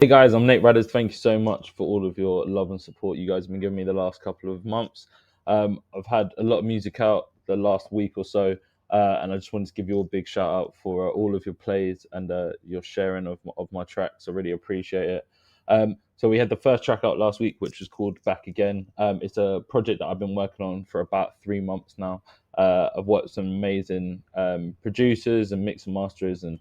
Hey guys, I'm Nate Radderz. Thank you so much for all of your love and support you guys have been giving me the last couple of months. I've had a lot of music out the last week or so, and I just wanted to give you a big shout out for all of your plays and your sharing of my tracks. I really appreciate it. So we had the first track out last week, which was called Back Again. It's a project that I've been working on for about 3 months now. I've worked with some amazing producers and mix and masters and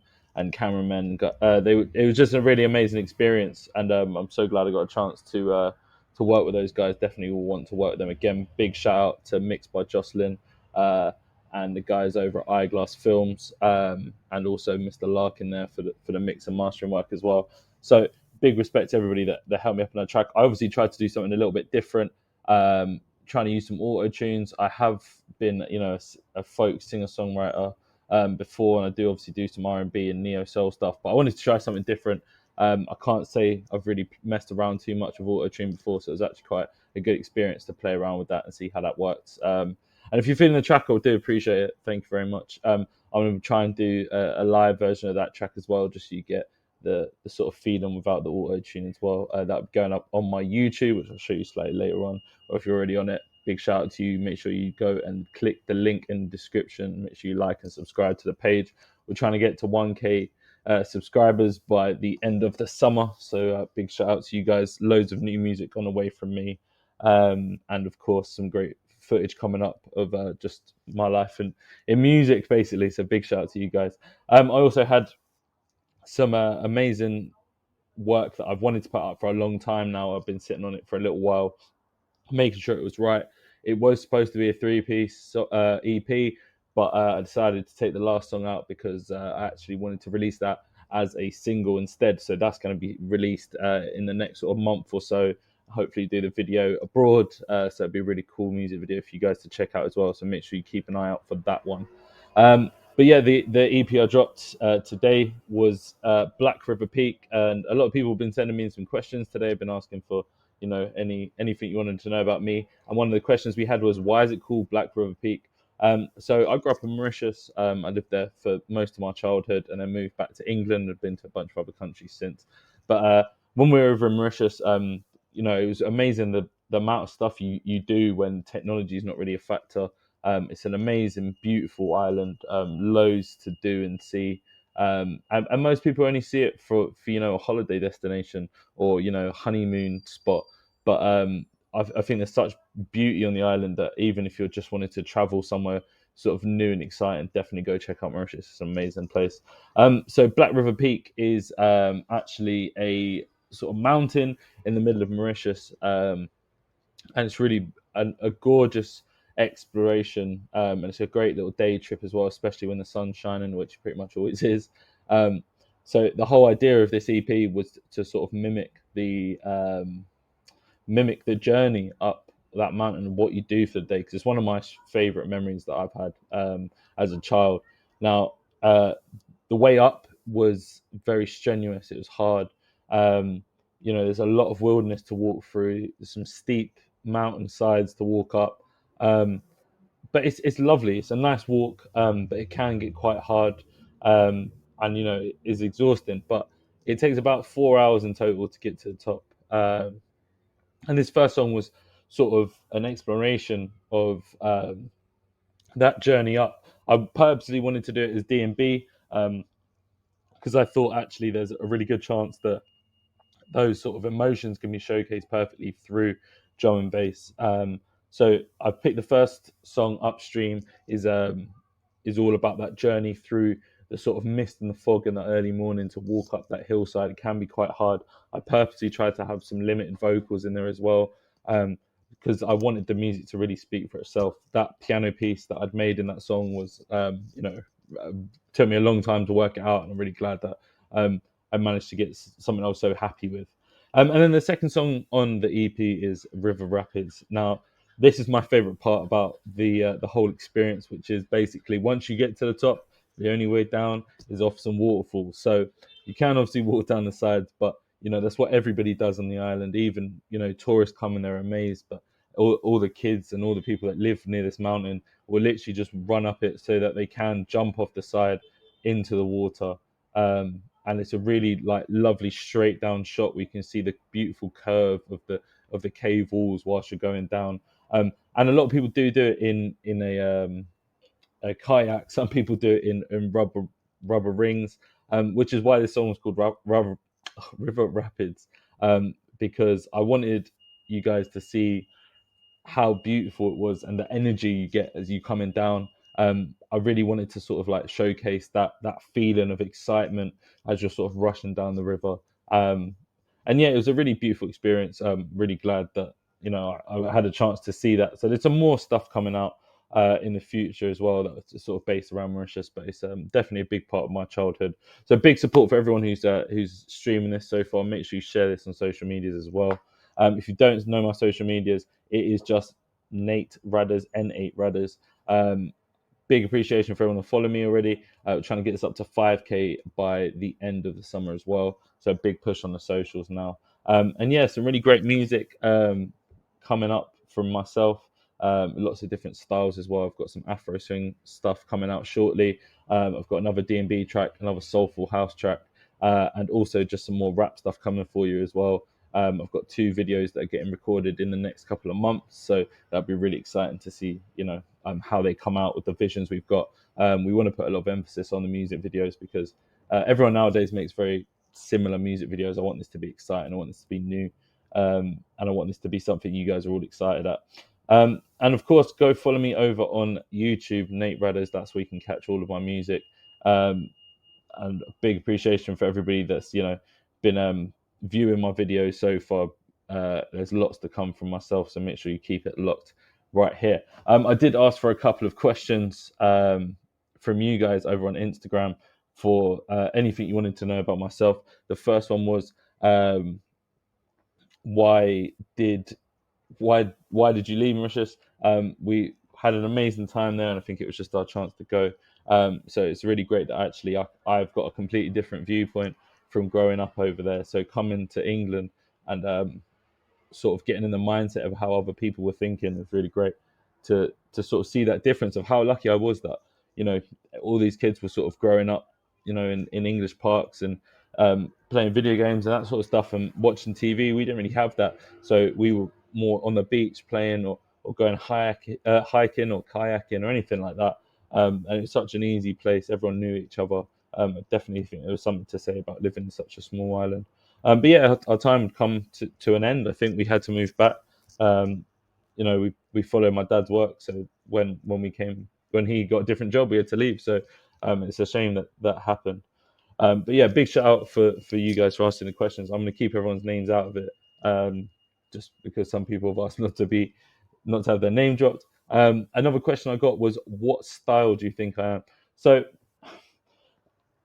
cameramen. It was just a really amazing experience, and I'm so glad I got a chance to work with those guys. Definitely will want to work with them again. Big shout out to Mixed by Jocelyn uh, and the guys over at Eyeglass Films, and also Mr. Larkin there for the mix and mastering work as well. So big respect to everybody that helped me up on that track. I obviously tried to do something a little bit different. Trying to use some auto tunes. I have been, a folk singer songwriter before, and I do obviously do some R&B and neo soul stuff, but I wanted to try something different. I can't say I've really messed around too much with auto-tune before, so it was actually quite a good experience to play around with that and see how that works. And if you're feeling the track, I do appreciate it. Thank you very much. I'm going to try and do a live version of that track as well, just so you get the sort of feeling without the auto-tune as well. That'll be going up on my YouTube, which I'll show you slightly later on, or if you're already on it, big shout out to you. Make sure you go and click the link in the description. Make sure you like and subscribe to the page. We're trying to get to 1K subscribers by the end of the summer. So big shout out to you guys. Loads of new music on the way from me. And of course, some great footage coming up of just my life and in music, basically. So big shout out to you guys. I also had some amazing work that I've wanted to put up for a long time now. I've been sitting on it for a little while, making sure it was right. It was supposed to be a three-piece EP, but I decided to take the last song out because I actually wanted to release that as a single instead. So that's going to be released in the next sort of month or so. Hopefully, do the video abroad. So it'd be a really cool music video for you guys to check out as well. So make sure you keep an eye out for that one. But yeah, the EP I dropped today was Black River Peak, and a lot of people have been sending me some questions today. I've been asking for anything you wanted to know about me, and one of the questions we had was, why is it called Black River Peak? So I grew up in Mauritius. I lived there for most of my childhood, and then moved back to England. I've been to a bunch of other countries since. But when we were over in Mauritius, it was amazing the amount of stuff you do when technology is not really a factor. It's an amazing, beautiful island, loads to do and see. And most people only see it for a holiday destination or honeymoon spot. But I think there's such beauty on the island that even if you're just wanting to travel somewhere sort of new and exciting, definitely go check out Mauritius. It's an amazing place. So Black River Peak is actually a sort of mountain in the middle of Mauritius, and it's really a gorgeous exploration, and it's a great little day trip as well, especially when the sun's shining, which it pretty much always is. Um, so the whole idea of this EP was to sort of mimic the journey up that mountain and what you do for the day, because it's one of my favorite memories that I've had as a child. Now, the way up was very strenuous. It was hard. There's a lot of wilderness to walk through. There's some steep mountain sides to walk up. But it's lovely. It's a nice walk, but it can get quite hard, and it is exhausting. But it takes about 4 hours in total to get to the top. And this first song was sort of an exploration of that journey up. I purposely wanted to do it as D&B because I thought actually there's a really good chance that those sort of emotions can be showcased perfectly through drum and bass. So I've picked the first song, Upstream, is all about that journey through the sort of mist and the fog in the early morning to walk up that hillside. It can be quite hard. I purposely tried to have some limited vocals in there as well, because I wanted the music to really speak for itself. That piano piece that I'd made in that song was, took me a long time to work it out, and I'm really glad that I managed to get something I was so happy with. And then the second song on the EP is River Rapids. Now, this is my favorite part about the whole experience, which is basically once you get to the top, the only way down is off some waterfalls. So you can obviously walk down the sides, but that's what everybody does on the island. Even tourists come and they're amazed, but all the kids and all the people that live near this mountain will literally just run up it so that they can jump off the side into the water. and it's a really like lovely straight down shot. We can see the beautiful curve of the cave walls whilst you're going down. And a lot of people do it in a kayak. Some people do it in rubber rings, which is why this song was called River Rapids, because I wanted you guys to see how beautiful it was and the energy you get as you coming down. I really wanted to sort of like showcase that feeling of excitement as you're sort of rushing down the river. Um, and yeah, it was a really beautiful experience. Really glad that I had a chance to see that. So there's some more stuff coming out in the future as well that's sort of based around Mauritius, but it's definitely a big part of my childhood. So big support for everyone who's streaming this so far. Make sure you share this on social medias as well. If you don't know my social medias, it is just Nate Radderz, N8 Radderz. Big appreciation for everyone to follow me already. We're trying to get this up to 5K by the end of the summer as well. So big push on the socials now. And yeah, some really great music coming up from myself. Lots of different styles as well. I've got some Afro swing stuff coming out shortly. I've got another D&B track, another soulful house track, and also just some more rap stuff coming for you as well. I've got 2 videos that are getting recorded in the next couple of months, so that'll be really exciting to see, how they come out with the visions we've got. We want to put a lot of emphasis on the music videos because everyone nowadays makes very similar music videos. I want this to be exciting. I want this to be new, and I want this to be something you guys are all excited at. And of course, go follow me over on YouTube, Nate Radderz. That's where you can catch all of my music. And a big appreciation for everybody that's been viewing my videos so far. There's lots to come from myself, so make sure you keep it locked right here. I did ask for a couple of questions from you guys over on Instagram for anything you wanted to know about myself. The first one was why did you leave Mauritius? We had an amazing time there, and I think it was just our chance to go. So it's really great that actually I've got a completely different viewpoint from growing up over there. So coming to England and sort of getting in the mindset of how other people were thinking is really great to sort of see that difference of how lucky I was that all these kids were sort of growing up in English parks and playing video games and that sort of stuff and watching TV. We didn't really have that, so we were more on the beach playing or going hiking or kayaking or anything like that. And it's such an easy place. Everyone knew each other. I definitely think there was something to say about living in such a small island. But yeah, our time had come to an end. I think we had to move back. We followed my dad's work. So when he got a different job, we had to leave. So it's a shame that happened. But yeah, big shout out for you guys for asking the questions. I'm going to keep everyone's names out of it, just because some people have asked not to have their name dropped. Another question I got was, what style do you think I am? So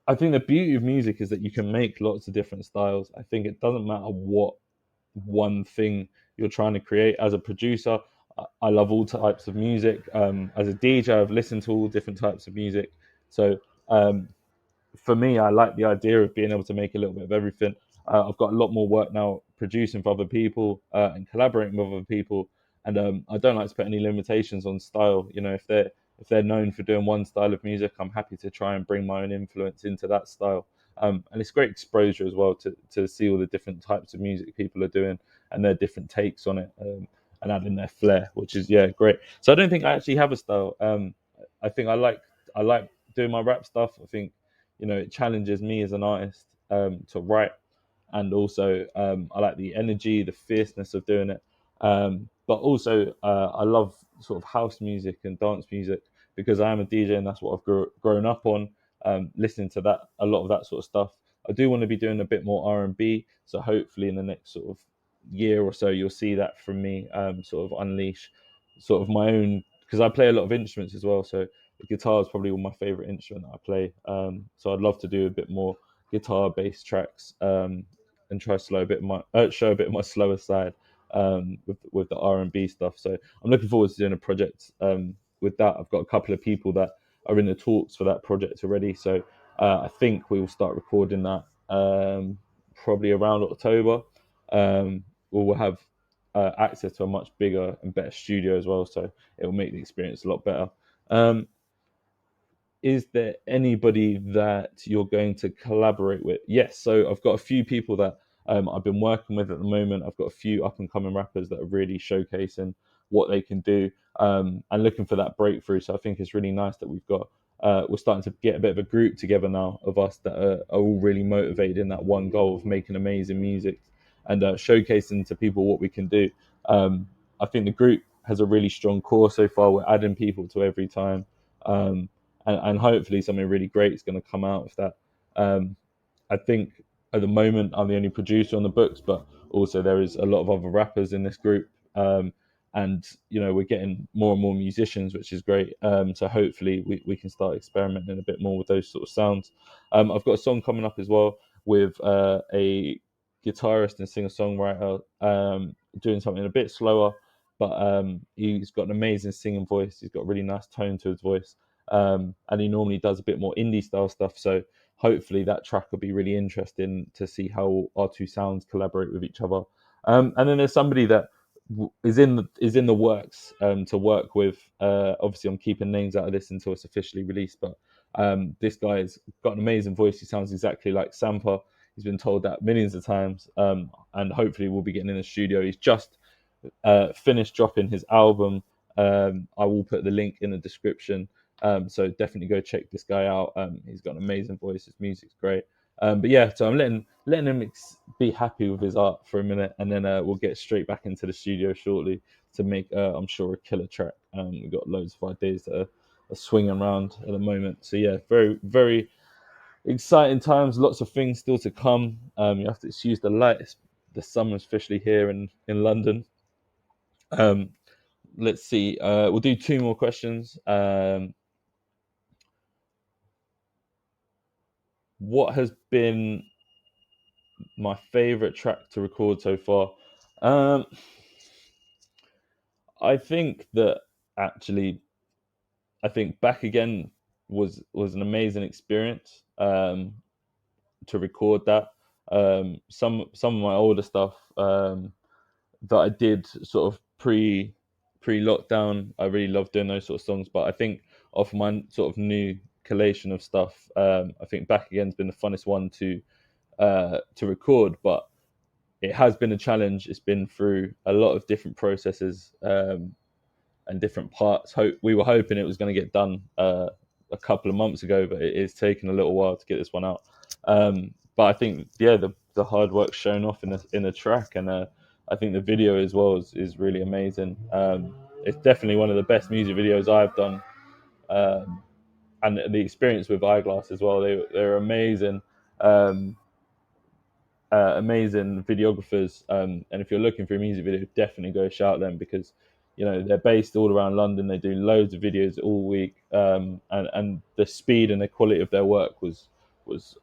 I think the beauty of music is that you can make lots of different styles. I think it doesn't matter what one thing you're trying to create. As a producer, I love all types of music. As a DJ, I've listened to all different types of music. So for me, I like the idea of being able to make a little bit of everything. I've got a lot more work now producing for other people and collaborating with other people, and I don't like to put any limitations on style. If they're known for doing one style of music, I'm happy to try and bring my own influence into that style. And it's great exposure as well to see all the different types of music people are doing and their different takes on it, and adding their flair, which is great. So I don't think I actually have a style. I think I like doing my rap stuff. I think it challenges me as an artist to write, and also I like the energy, the fierceness of doing it. But also I love sort of house music and dance music because I am a DJ and that's what I've grown up on, listening to that, a lot of that sort of stuff. I do want to be doing a bit more R&B, so hopefully in the next sort of year or so you'll see that from me, sort of unleash sort of my own, because I play a lot of instruments as well. So the guitar is probably my favorite instrument that I play. So I'd love to do a bit more guitar-based tracks, and try to show a bit of my slower side with the R&B stuff. So I'm looking forward to doing a project with that. I've got a couple of people that are in the talks for that project already. So I think we will start recording that probably around October. We'll have access to a much bigger and better studio as well, so it will make the experience a lot better. is there anybody that you're going to collaborate with? Yes, so I've got a few people that I've been working with at the moment. I've got a few up and coming rappers that are really showcasing what they can do, and looking for that breakthrough. So I think it's really nice that we're starting to get a bit of a group together now of us that are all really motivated in that one goal of making amazing music and showcasing to people what we can do. I think the group has a really strong core so far. We're adding people to every time. Um, and hopefully something really great is going to come out of that. I think at the moment I'm the only producer on the books, but also there is a lot of other rappers in this group, and we're getting more and more musicians, which is great. So hopefully we can start experimenting a bit more with those sort of sounds. I've got a song coming up as well with a guitarist and singer songwriter, doing something a bit slower, but he's got an amazing singing voice. He's got a really nice tone to his voice, and he normally does a bit more indie style stuff. So hopefully that track will be really interesting to see how our two sounds collaborate with each other. And then there's somebody that is in the works to work with. Obviously, I'm keeping names out of this until it's officially released, but this guy's got an amazing voice. He sounds exactly like Sampa. He's been told that millions of times, and hopefully we'll be getting in the studio. He's just finished dropping his album. I will put the link in the description. So definitely go check this guy out. He's got an amazing voice. His music's great. But yeah, so I'm letting him be happy with his art for a minute, and then we'll get straight back into the studio shortly to make, I'm sure, a killer track. We've got loads of ideas that are swinging around at the moment. So yeah, very, very exciting times. Lots of things still to come. You have to excuse the lights. The summer's officially here in London. Um, let's see. We'll do two more questions. What has been my favorite track to record so far? Um, I think that actually, I think Back Again was an amazing experience to record that. Some of my older stuff that I did sort of pre lockdown, I really love doing those sort of songs. But I think off my sort of new collation of stuff, I think Back Again's been the funnest one to record. But it has been a challenge. It's been through a lot of different processes, and different parts. We were hoping it was going to get done a couple of months ago, but it is taking a little while to get this one out. But I think, yeah, the hard work's shown off in the track, and I think the video as well is really amazing. It's definitely one of the best music videos I've done, um, and the experience with Eyeglass as well. They're amazing. Amazing videographers. And if you're looking for a music video, definitely go shout them, because they're based all around London. They do loads of videos all week, and the speed and the quality of their work was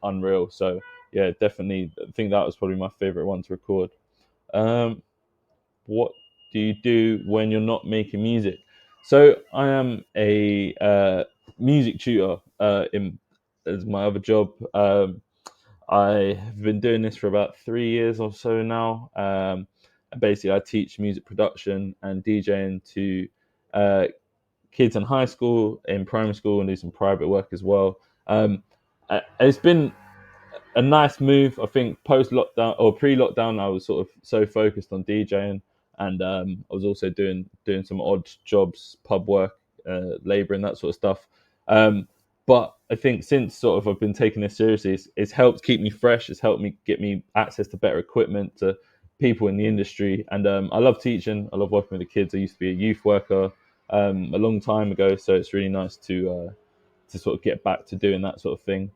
unreal. So yeah, definitely, I think that was probably my favorite one to record. What do you do when you're not making music? So I am a music tutor in as my other job. I have been doing this for about 3 years or so now. Basically, I teach music production and DJing to uh, kids in high school, in primary school, and do some private work as well. It's been a nice move. I think post lockdown or pre lockdown, I was sort of so focused on DJing, and I was also doing some odd jobs, pub work, labouring, that sort of stuff. But I think since sort of I've been taking this seriously, it's helped keep me fresh. It's helped me get me access to better equipment, to people in the industry, and I love teaching. I love working with the kids. I used to be a youth worker a long time ago, so it's really nice to sort of get back to doing that sort of thing.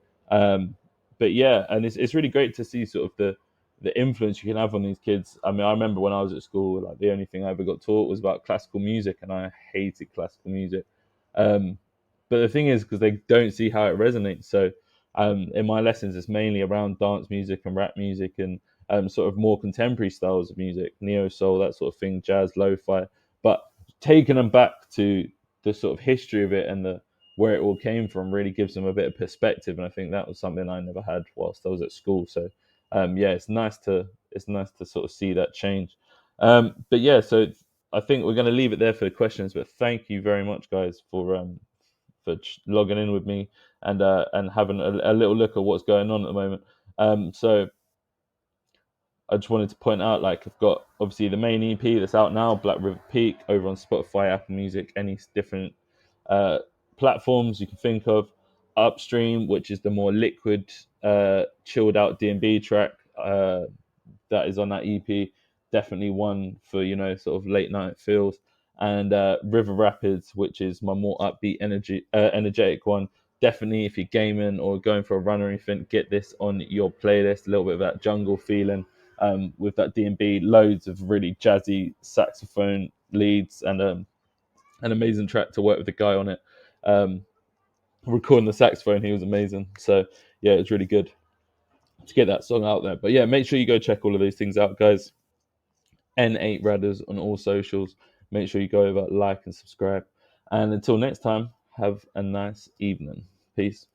But yeah, and it's really great to see sort of the influence you can have on these kids. I mean, I remember when I was at school, like the only thing I ever got taught was about classical music, and I hated classical music. Um, but the thing is, because they don't see how it resonates. So in my lessons, it's mainly around dance music and rap music, and sort of more contemporary styles of music, neo soul, that sort of thing, jazz, lo-fi. But taking them back to the sort of history of it and the where it all came from really gives them a bit of perspective, and I think that was something I never had whilst I was at school. So yeah, it's nice to sort of see that change. But yeah, so I think we're going to leave it there for the questions. But thank you very much, guys, for logging in with me and having a little look at what's going on at the moment. So I just wanted to point out, like, I've got obviously the main EP that's out now, Black River Peak, over on Spotify, Apple Music, any different uh, platforms you can think of. Upstream, which is the more liquid, chilled out D&B track that is on that EP, definitely one for, sort of late night feels. And River Rapids, which is my more upbeat, energetic one. Definitely, if you're gaming or going for a run or anything, get this on your playlist. A little bit of that jungle feeling with that D&B, loads of really jazzy saxophone leads, and an amazing track to work with the guy on it. Recording the saxophone, he was amazing. So yeah, it's really good to get that song out there. But yeah, make sure you go check all of these things out, guys. N8 Radderz on all socials. Make sure you go over, like, and subscribe. And until next time, have a nice evening. Peace.